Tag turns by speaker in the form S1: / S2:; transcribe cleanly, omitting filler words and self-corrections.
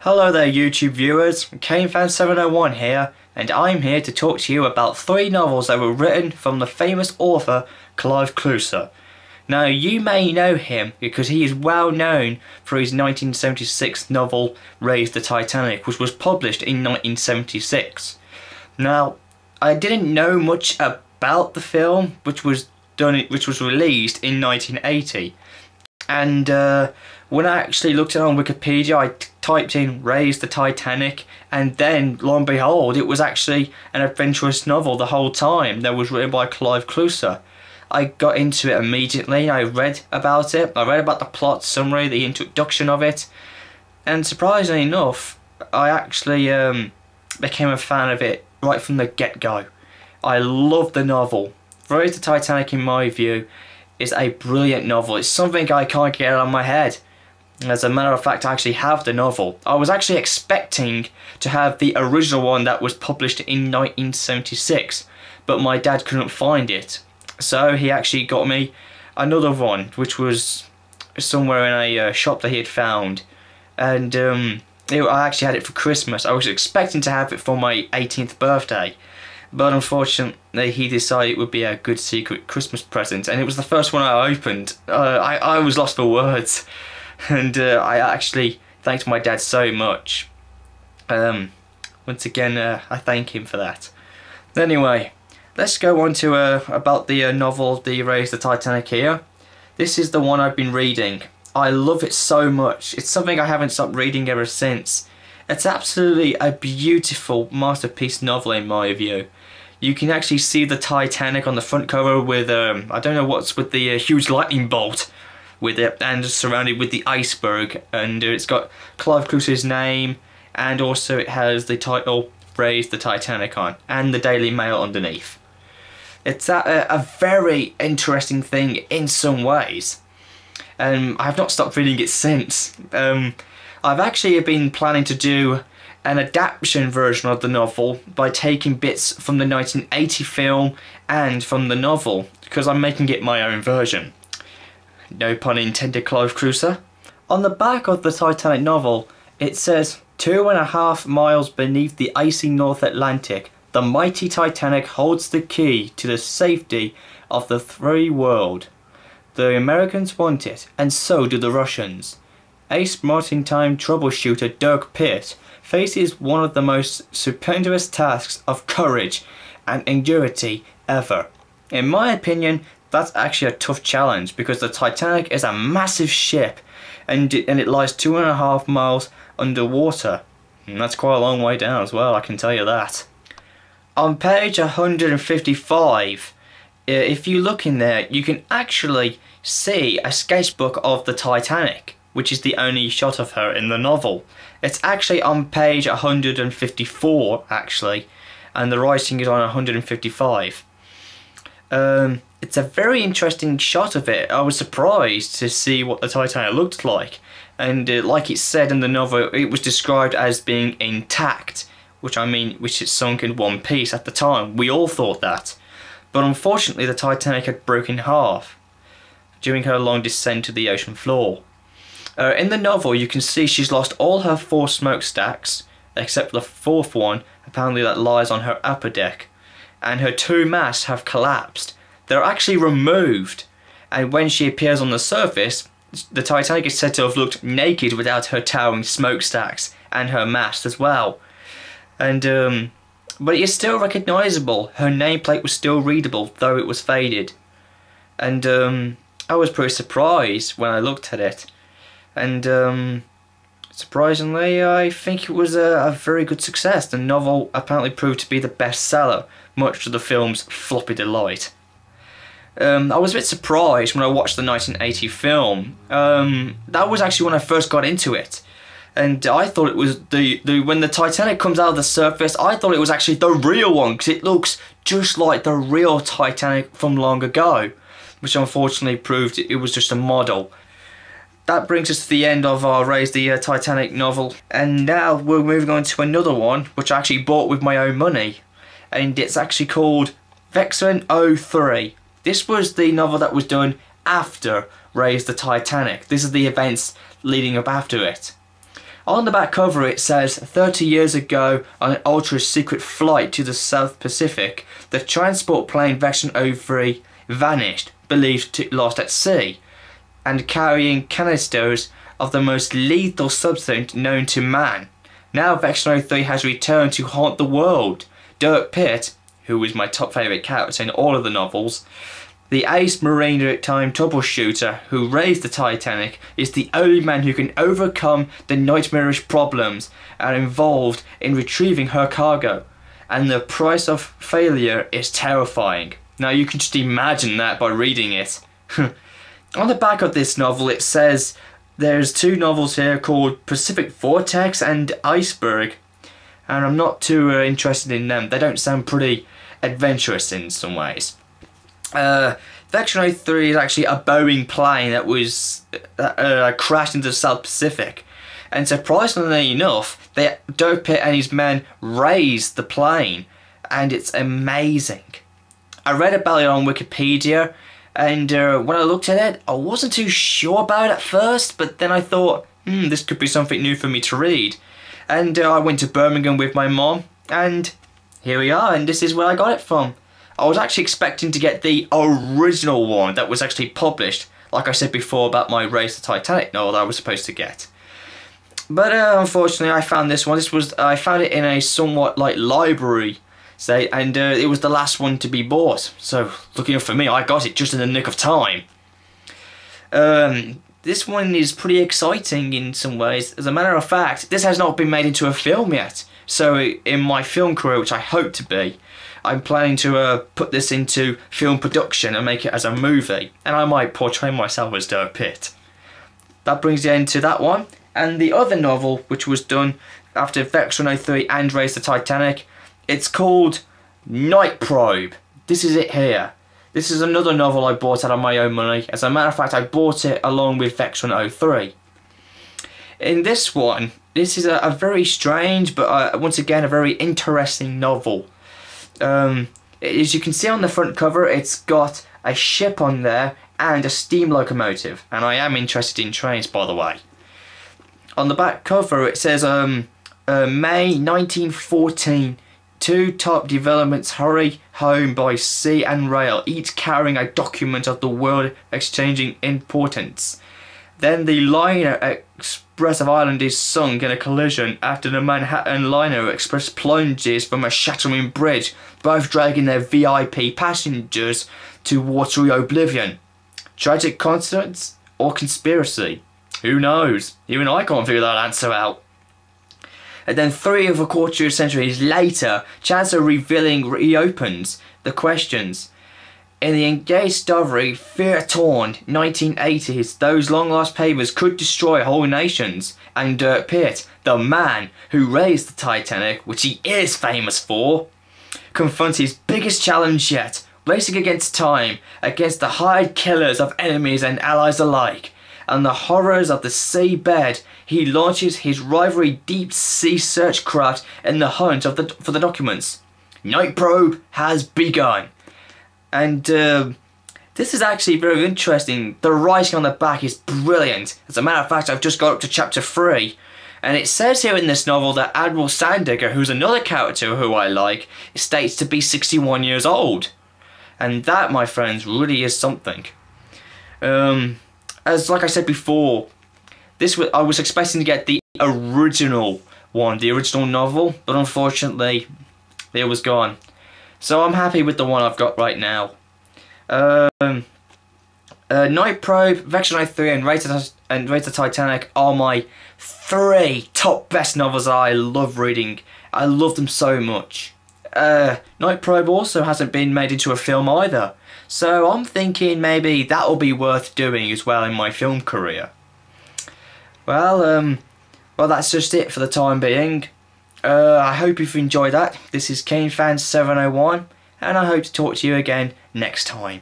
S1: Hello there YouTube viewers, KaneFan701 here, and I'm here to talk to you about 3 novels that were written from the famous author Clive Cussler. Now you may know him because he is well known for his 1976 novel Raise the Titanic, which was published in 1976. Now I didn't know much about the film which was released in 1980, and when I actually looked it on Wikipedia, I typed in Raise the Titanic, and then lo and behold it was actually an adventurous novel the whole time that was written by Clive Cussler. I got into it immediately. I read about it, I read about the plot summary, the introduction of it, and surprisingly enough I actually became a fan of it right from the get-go. I love the novel. Raise the Titanic, in my view, is a brilliant novel. It's something I can't get out of my head. As a matter of fact, I actually have the novel. I was actually expecting to have the original one that was published in 1976, but my dad couldn't find it. So he actually got me another one, which was somewhere in a shop that he had found. And I actually had it for Christmas. I was expecting to have it for my 18th birthday, but unfortunately he decided it would be a good secret Christmas present, and it was the first one I opened. I was lost for words. And I actually thanked my dad so much. Once again, I thank him for that. Anyway, let's go on to about the novel, the Raise the Titanic here. This is the one I've been reading. I love it so much. It's something I haven't stopped reading ever since. It's absolutely a beautiful masterpiece novel in my view. You can actually see the Titanic on the front cover with, I don't know what's with the huge lightning bolt with it, and surrounded with the iceberg, and it's got Clive Cussler's name, and also it has the title Raise the Titanic on, and the Daily Mail underneath. It's a very interesting thing in some ways, and I've not stopped reading it since. I've actually been planning to do an adaptation version of the novel by taking bits from the 1980 film and from the novel, because I'm making it my own version. No pun intended, Clive Cussler. On the back of the Titanic novel, it says, 2.5 miles beneath the icy North Atlantic, the mighty Titanic holds the key to the safety of the free world. The Americans want it, and so do the Russians. Ace maritime troubleshooter Dirk Pierce faces one of the most stupendous tasks of courage and ingenuity ever. In my opinion, that's actually a tough challenge, because the Titanic is a massive ship, and it lies 2.5 miles underwater. And that's quite a long way down as well, I can tell you that. On page 155, if you look in there, you can actually see a sketchbook of the Titanic, which is the only shot of her in the novel. It's actually on page 154 actually, and the writing is on 155. It's a very interesting shot of it. I was surprised to see what the Titanic looked like, and like it said in the novel, it was described as being intact, which it sunk in one piece at the time. We all thought that, but unfortunately the Titanic had broken in half during her long descent to the ocean floor. In the novel you can see she's lost all her 4 smokestacks, except for the 4th one, apparently, that lies on her upper deck, and her 2 masts have collapsed. They're actually removed, and when she appears on the surface, the Titanic is said to have looked naked without her towering smokestacks and her mast as well. And but it is still recognisable. Her nameplate was still readable, though it was faded. And I was pretty surprised when I looked at it. And surprisingly, I think it was a very good success. The novel apparently proved to be the bestseller, much to the film's floppy delight. I was a bit surprised when I watched the 1980 film. That was actually when I first got into it, and I thought it was when the Titanic comes out of the surface, I thought it was actually the real one, because it looks just like the real Titanic from long ago, which unfortunately proved it was just a model. That brings us to the end of our Raise the Titanic novel, and now we're moving on to another one which I actually bought with my own money, and it's actually called Vixen III. This was the novel that was done after Raise the Titanic. This is the events leading up after it. On the back cover it says, 30 years ago on an ultra-secret flight to the South Pacific, the transport plane Vixen III vanished, believed to lost at sea, and carrying canisters of the most lethal substance known to man. Now Vixen III has returned to haunt the world. Dirk Pitt, who is my top favourite character in all of the novels, the ace marine time troubleshooter who raised the Titanic, is the only man who can overcome the nightmarish problems and involved in retrieving her cargo. And the price of failure is terrifying. Now you can just imagine that by reading it. On the back of this novel it says there's two novels here called Pacific Vortex and Iceberg, and I'm not too interested in them. They don't sound pretty adventurous in some ways. Vixen III is actually a Boeing plane that was crashed into the South Pacific, and surprisingly enough, Dirk Pitt and his men raised the plane, and it's amazing. I read about it on Wikipedia, and when I looked at it, I wasn't too sure about it at first, but then I thought, this could be something new for me to read. And I went to Birmingham with my mom, and here we are, and this is where I got it from. I was actually expecting to get the original one that was actually published, like I said before about my Raise the Titanic novel that I was supposed to get. But unfortunately I found this one. I found it in a somewhat like library, say, and it was the last one to be bought. So looking for me, I got it just in the nick of time. This one is pretty exciting in some ways. As a matter of fact, this has not been made into a film yet. So in my film career, which I hope to be, I'm planning to put this into film production and make it as a movie. And I might portray myself as Dirk Pitt. That brings the end to that one. And the other novel, which was done after Vixen III and Raise the Titanic, it's called Night Probe. This is it here. This is another novel I bought out of my own money. As a matter of fact, I bought it along with Vixen III. In this one, this is a very strange, but once again, a very interesting novel. As you can see on the front cover, it's got a ship on there and a steam locomotive. And I am interested in trains, by the way. On the back cover, it says, May 1914. Two top developments hurry home by sea and rail, each carrying a document of the world exchanging importance. Then the liner Express of Ireland is sunk in a collision after the Manhattan Liner Express plunges from a shattering bridge, both dragging their VIP passengers to watery oblivion. Tragic coincidence or conspiracy? Who knows? Even I can't figure that answer out. And then 3¼ centuries later, Chancellor revealing reopens the questions. In the engaged story, fear-torn 1980s, those long-lost papers could destroy whole nations. And Dirk Pitt, the man who raised the Titanic, which he is famous for, confronts his biggest challenge yet, racing against time, against the hired killers of enemies and allies alike. And the horrors of the seabed, he launches his rivalry deep-sea search craft in the hunt for the documents. Night Probe has begun. And this is actually very interesting. The writing on the back is brilliant. As a matter of fact, I've just got up to chapter 3. And it says here in this novel that Admiral Sandiger, who's another character who I like, states to be 61 years old. And that, my friends, really is something. As like I said before, I was expecting to get the original one, the original novel, but unfortunately, it was gone. So I'm happy with the one I've got right now. Night Probe, Vixen III, and Raise the Titanic are my 3 top best novels that I love reading. I love them so much. Night Probe also hasn't been made into a film either. So I'm thinking maybe that'll be worth doing as well in my film career. Well, that's just it for the time being. I hope you've enjoyed that. This is KaneFan701, and I hope to talk to you again next time.